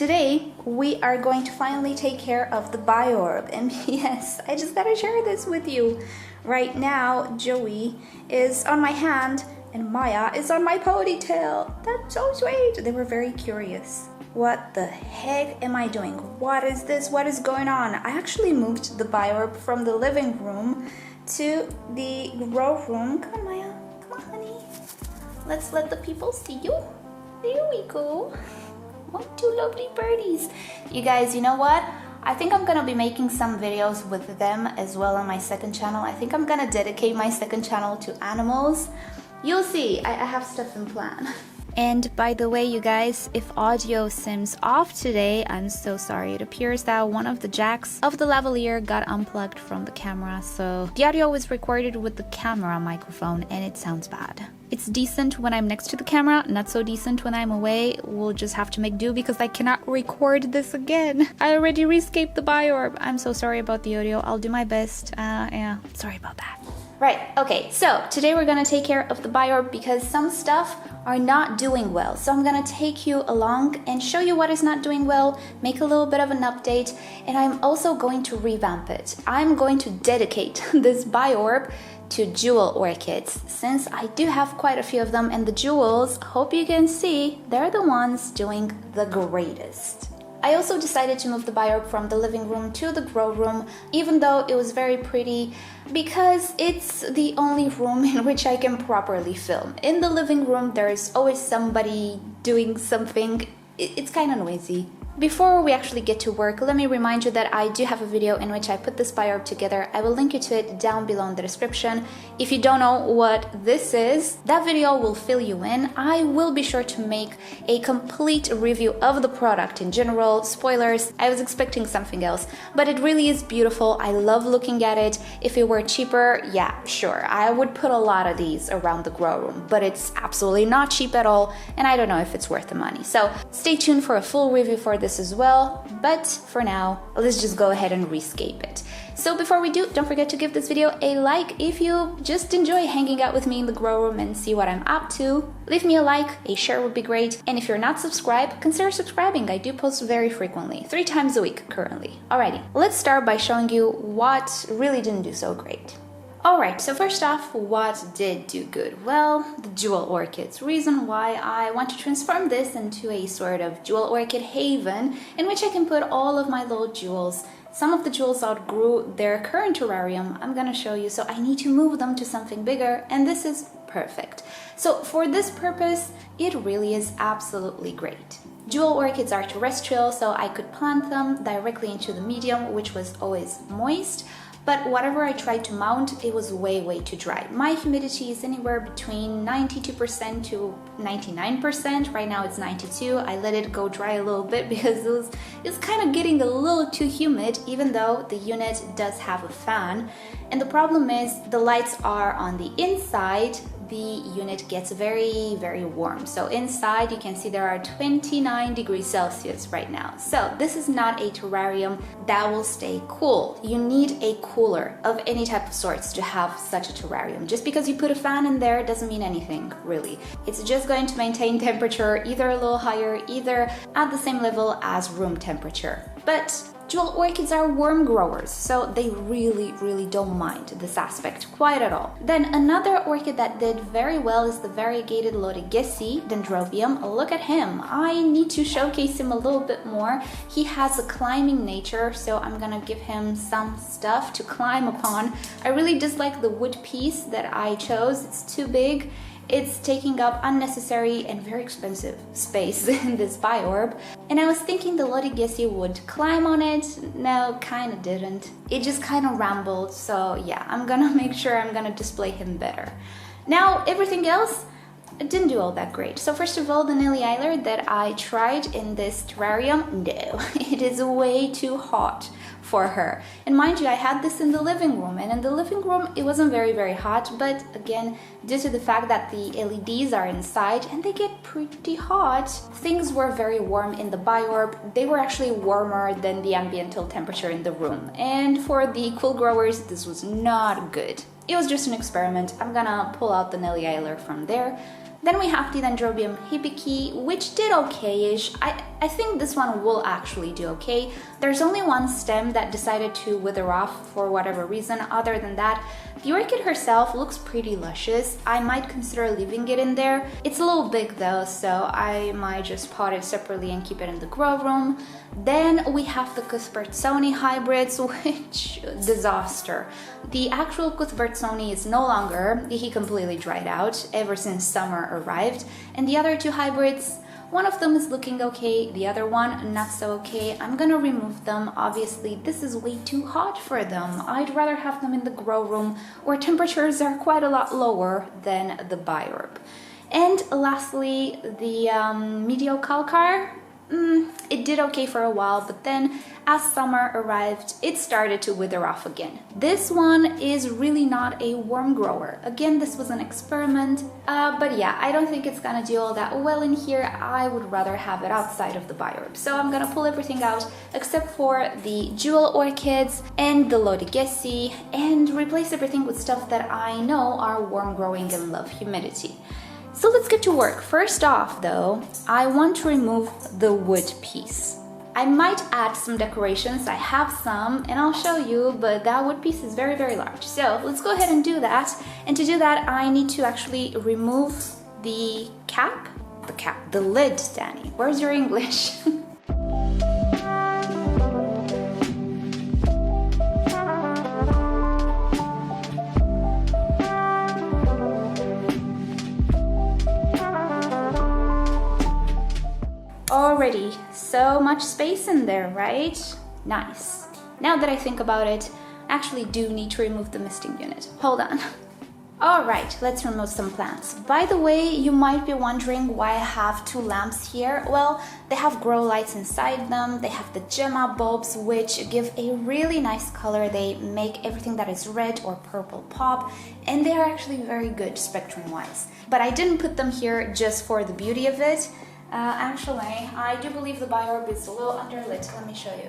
Today we are going to finally take care of the Biorb, and yes, I just gotta share this with you. Right now, Joey is on my hand and Maya is on my ponytail. That's so sweet. They were very curious. What the heck am I doing? What is this? What is going on? I actually moved the Biorb from the living room to the grow room. Come on, Maya. Come on, honey. Let's let the people see you. There we go. Oh, two lovely birdies. You guys, you know what? I think I'm gonna be making some videos with them as well on my second channel. I think I'm gonna dedicate my second channel to animals. You'll see, I have stuff in plan. And by the way, you guys, if audio seems off today, I'm so sorry. It appears that one of the jacks of the lavalier got unplugged from the camera, so the audio was recorded with the camera microphone and it sounds bad. It's decent when I'm next to the camera, not so decent when I'm away. We'll just have to make do because I cannot record this again. I already rescaped the Biorb. I'm so sorry about the audio. I'll do my best. Yeah, sorry about that. Right, okay, so today we're gonna take care of the Biorb because some stuff are not doing well. So I'm gonna take you along and show you what is not doing well, make a little bit of an update, and I'm also going to revamp it. I'm going to dedicate this Biorb to Jewel Orchids, since I do have quite a few of them, and the Jewels, hope you can see, they're the ones doing the greatest. I also decided to move the Biorb from the living room to the grow room, even though it was very pretty, because it's the only room in which I can properly film. In the living room, there's always somebody doing something. It's kind of noisy. Before we actually get to work, let me remind you that I do have a video in which I put this Biorb together. I will link you to it down below in the description. If you don't know what this is, that video will fill you in. I will be sure to make a complete review of the product in general. Spoilers, I was expecting something else, but it really is beautiful. I love looking at it. If it were cheaper, yeah, sure, I would put a lot of these around the grow room, but it's absolutely not cheap at all, and I don't know if it's worth the money. So stay tuned for a full review for this as well, but for now, let's just go ahead and rescape it. So before we do, don't forget to give this video a like if you just enjoy hanging out with me in the grow room and see what I'm up to. Leave me a like, a share would be great, and if you're not subscribed, consider subscribing. I do post very frequently, 3 times a week currently. Alrighty, let's start by showing you what really didn't do so great. Alright, so first off, what did do good? Well, the Jewel Orchids. Reason why I want to transform this into a sort of Jewel Orchid haven in which I can put all of my little jewels. Some of the jewels outgrew their current terrarium, I'm gonna show you, so I need to move them to something bigger, and this is perfect. So for this purpose, it really is absolutely great. Jewel Orchids are terrestrial, so I could plant them directly into the medium, which was always moist. But whatever I tried to mount, it was way too dry. My humidity is anywhere between 92% to 99%. Right now it's 92. I let it go dry a little bit because it's kind of getting a little too humid, even though the unit does have a fan. And the problem is the lights are on the inside. The unit gets very warm. So inside you can see there are 29 degrees Celsius right now. So this is not a terrarium that will stay cool. You need a cooler of any type of sorts to have such a terrarium. Just because you put a fan in there doesn't mean anything, really. It's just going to maintain temperature either a little higher, either at the same level as room temperature. But Jewel Orchids are worm growers, so they really don't mind this aspect quite at all. Then another orchid that did very well is the variegated Nicosia dendrobium. Look at him. I need to showcase him a little bit more. He has a climbing nature, so I'm gonna give him some stuff to climb upon. I really dislike the wood piece that I chose. It's too big. It's taking up unnecessary and very expensive space in this Biorb. And I was thinking the Nicosia would climb on it. No, kind of didn't. It just kind of rambled. So yeah, I'm gonna make sure I'm gonna display him better. Now, everything else, it didn't do all that great. So first of all, the Nicosia that I tried in this terrarium, no, it is way too hot for her. And mind you, I had this in the living room, and in the living room it wasn't very hot, but again, due to the fact that the LEDs are inside and they get pretty hot, things were very warm in the Biorb. They were actually warmer than the ambiental temperature in the room, and for the cool growers this was not good. It was just an experiment. I'm gonna pull out the Nicosia from there. Then we have the Dendrobium hibiki, which did okay-ish. I think this one will actually do okay. There's only one stem that decided to wither off for whatever reason. Other than that, the orchid herself looks pretty luscious. I might consider leaving it in there. It's a little big though, so I might just pot it separately and keep it in the grow room. Then we have the Cuthbertsoni hybrids, which disaster. The actual Cuthbertsoni is no longer, he completely dried out ever since summer arrived. And the other two hybrids, one of them is looking okay, the other one not so okay. I'm gonna remove them. Obviously, this is way too hot for them. I'd rather have them in the grow room where temperatures are quite a lot lower than the Biorb. And lastly, the Mediocalcar. It did okay for a while, but then as summer arrived, it started to wither off again. This one is really not a worm grower. Again, this was an experiment, but yeah, I don't think it's gonna do all that well in here. I would rather have it outside of the Biorb. So I'm gonna pull everything out except for the Jewel Orchids and the Lodogesi and replace everything with stuff that I know are worm growing and love humidity. So let's get to work. First off though, I want to remove the wood piece. I might add some decorations, I have some and I'll show you, but that wood piece is very, very large. So let's go ahead and do that. And to do that, I need to actually remove the the lid, Danny. Where's your English? Already so much space in there, right? Nice. Now that I think about it, I actually do need to remove the misting unit. Hold on. All right, let's remove some plants. By the way, you might be wondering why I have two lamps here. Well, they have grow lights inside them. They have the gemma bulbs, which give a really nice color. They make everything that is red or purple pop, and they are actually very good spectrum-wise. But I didn't put them here just for the beauty of it. Actually, I do believe the Biorb is a little underlit. Let me show you.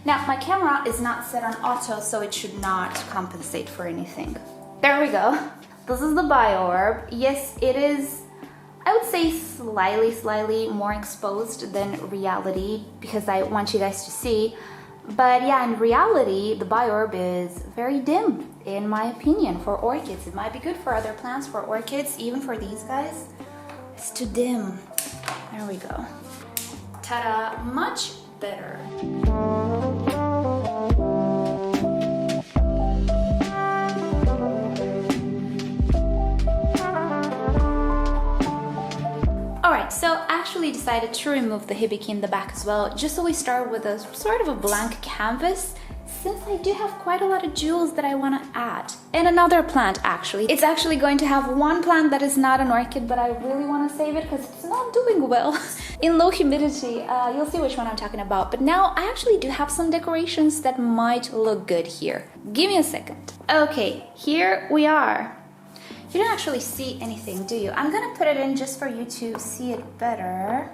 Now, my camera is not set on auto, so it should not compensate for anything. There we go. This is the Biorb. Yes, it is, I would say, slightly more exposed than reality because I want you guys to see. But yeah, in reality, the Biorb is very dim, in my opinion, for orchids. It might be good for other plants, for orchids, even for these guys. It's too dim. There we go. Ta-da! Much better. Alright, so I actually decided to remove the hibiki in the back as well, just so we start with a sort of a blank canvas, since I do have quite a lot of jewels that I want to add. And another plant, actually. It's actually going to have one plant that is not an orchid, but I really want to save it because it's not doing well in low humidity. You'll see which one I'm talking about. But now I actually do have some decorations that might look good here. Give me a second. Okay, here we are. You don't actually see anything, do you? I'm gonna put it in just for you to see it better.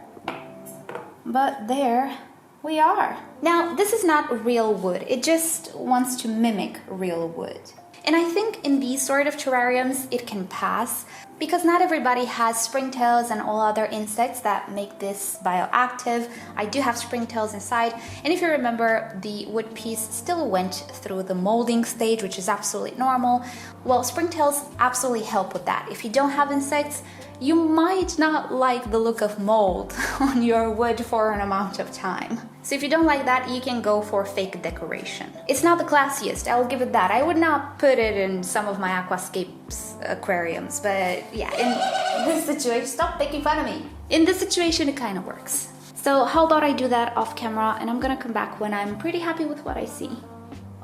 But there we are. Now, this is not real wood. It just wants to mimic real wood. And I think in these sort of terrariums, it can pass because not everybody has springtails and all other insects that make this bioactive. I do have springtails inside. And if you remember, the wood piece still went through the molding stage, which is absolutely normal. Well, springtails absolutely help with that. If you don't have insects, you might not like the look of mold on your wood for an amount of time. So if you don't like that, you can go for fake decoration. It's not the classiest, I'll give it that. I would not put it in some of my aquascapes aquariums, but yeah, in this situation, stop making fun of me. In this situation, it kind of works. So how about I do that off camera and I'm gonna come back when I'm pretty happy with what I see.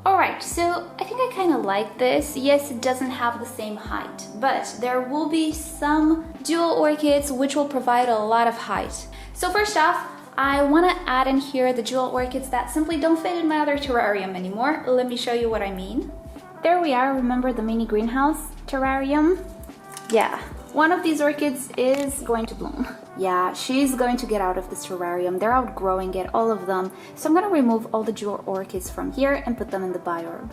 Alright, so I think I kind of like this. Yes, it doesn't have the same height, but there will be some jewel orchids which will provide a lot of height. So first off, I want to add in here the jewel orchids that simply don't fit in my other terrarium anymore. Let me show you what I mean. There we are, remember the mini greenhouse terrarium? Yeah, one of these orchids is going to bloom. Yeah, she's going to get out of this terrarium. They're outgrowing it, all of them. So I'm going to remove all the jewel orchids from here and put them in the Biorb.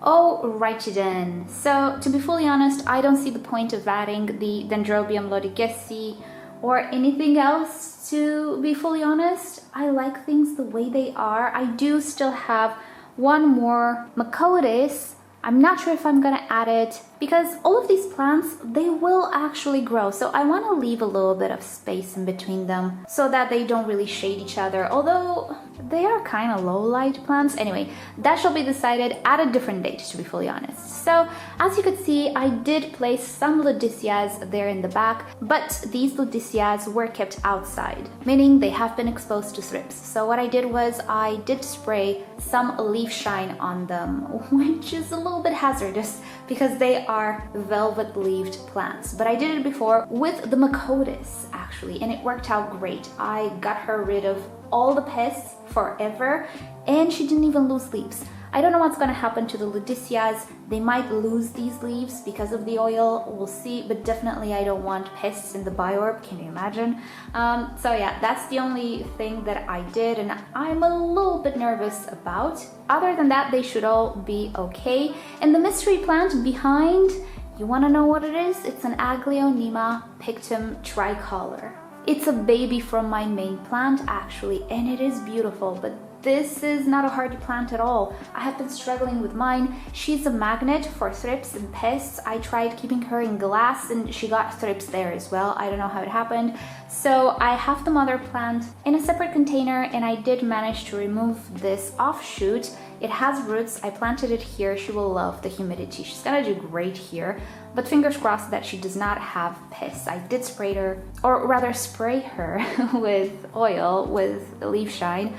Alrighty then, so to be fully honest, I don't see the point of adding the Dendrobium lodgekii or anything else, to be fully honest. I like things the way they are. I do still have one more Macodis. I'm not sure if I'm gonna add it because all of these plants, they will actually grow. So I want to leave a little bit of space in between them so that they don't really shade each other. Although they are kind of low light plants. Anyway, that shall be decided at a different date, to be fully honest. So as you could see, I did place some Ludicias there in the back, but these Ludicias were kept outside, meaning they have been exposed to thrips. So what I did was I did spray some leaf shine on them, which is a little bit hazardous because they are velvet-leaved plants. But I did it before with the Macodis actually, and it worked out great. I got her rid of all the pests forever, and she didn't even lose leaves. I don't know what's gonna happen to the Ludicias. They might lose these leaves because of the oil, we'll see, but definitely I don't want pests in the Biorb, can you imagine? So yeah, that's the only thing that I did and I'm a little bit nervous about. Other than that, they should all be okay. And the mystery plant behind, you wanna know what it is? It's an Aglaonema pictum tricolor. It's a baby from my main plant actually, and it is beautiful, but this is not a hardy plant at all. I have been struggling with mine. She's a magnet for thrips and pests. I tried keeping her in glass and she got thrips there as well. I don't know how it happened. So I have the mother plant in a separate container and I did manage to remove this offshoot. It has roots. I planted it here. She will love the humidity. She's gonna do great here, but fingers crossed that she does not have pests. I did spray her, or rather spray her with oil, with leaf shine.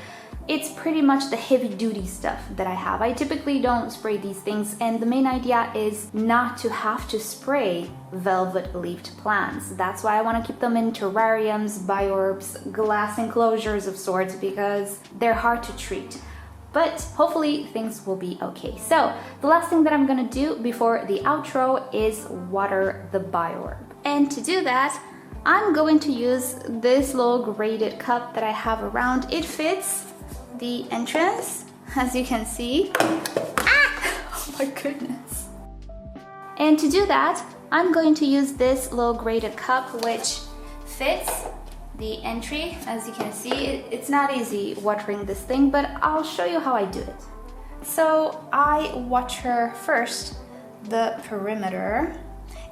It's pretty much the heavy duty stuff that I have. I typically don't spray these things, and the main idea is not to have to spray velvet leafed plants. That's why I want to keep them in terrariums, biorbs, glass enclosures of sorts, because they're hard to treat. But hopefully things will be okay. So the last thing that I'm gonna do before the outro is water the Biorb. And to do that, I'm going to use this little graded cup that I have around. It fits the entrance, as you can see. Oh my goodness. And to do that, I'm going to use this little graded cup which fits the entry. As you can see, it's not easy watering this thing, but I'll show you how I do it. So I water first the perimeter.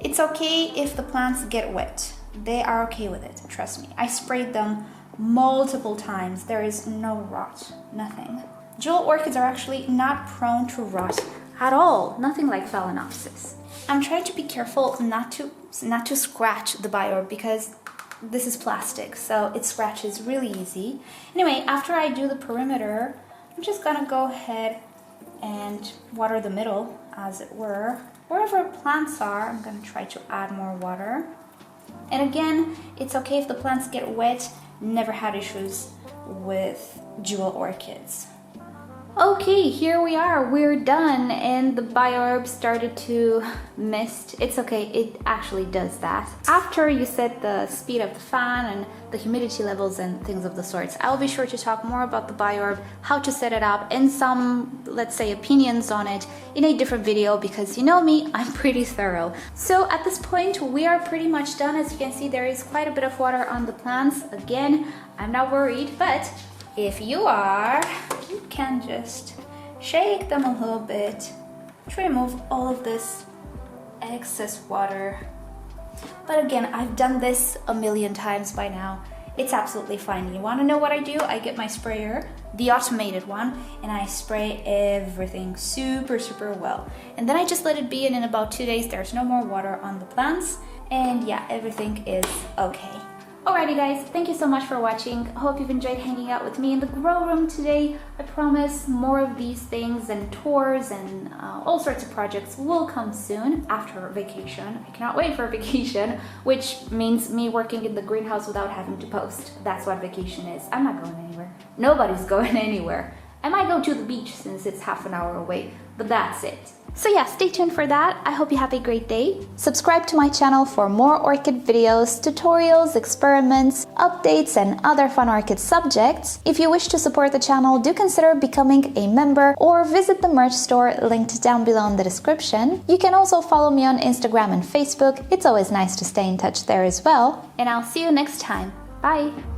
It's okay if the plants get wet. They are okay with it, trust me. I sprayed them multiple times. There is no rot, nothing. Jewel orchids are actually not prone to rot at all, nothing like Phalaenopsis. I'm trying to be careful not to scratch the Biorb because this is plastic, so it scratches really easy. Anyway, after I do the perimeter, I'm just gonna go ahead and water the middle, as it were. Wherever plants are, I'm gonna try to add more water. And again, it's okay if the plants get wet. Never had issues with jewel orchids. Okay, here we are, we're done, and the Biorb started to mist. It's okay, it actually does that. After you set the speed of the fan and the humidity levels and things of the sorts, I'll be sure to talk more about the Biorb, how to set it up, and some, let's say, opinions on it in a different video, because you know me, I'm pretty thorough. So at this point, we are pretty much done. As you can see, there is quite a bit of water on the plants. Again, I'm not worried, but if you are, you can just shake them a little bit to remove all of this excess water. But again, I've done this a million times by now. It's absolutely fine. You want to know what I do? I get my sprayer, the automated one, and I spray everything super well. And then I just let it be, and in about 2 days there's no more water on the plants, and yeah, everything is okay. Alrighty guys, thank you so much for watching. I hope you've enjoyed hanging out with me in the grow room today. I promise more of these things and tours and all sorts of projects will come soon after vacation. I cannot wait for vacation, which means me working in the greenhouse without having to post. That's what vacation is. I'm not going anywhere. Nobody's going anywhere. I might go to the beach since it's half an hour away, but that's it. So yeah, stay tuned for that. I hope you have a great day. Subscribe to my channel for more orchid videos, tutorials, experiments, updates, and other fun orchid subjects. If you wish to support the channel, do consider becoming a member or visit the merch store linked down below in the description. You can also follow me on Instagram and Facebook. It's always nice to stay in touch there as well. And I'll see you next time. Bye!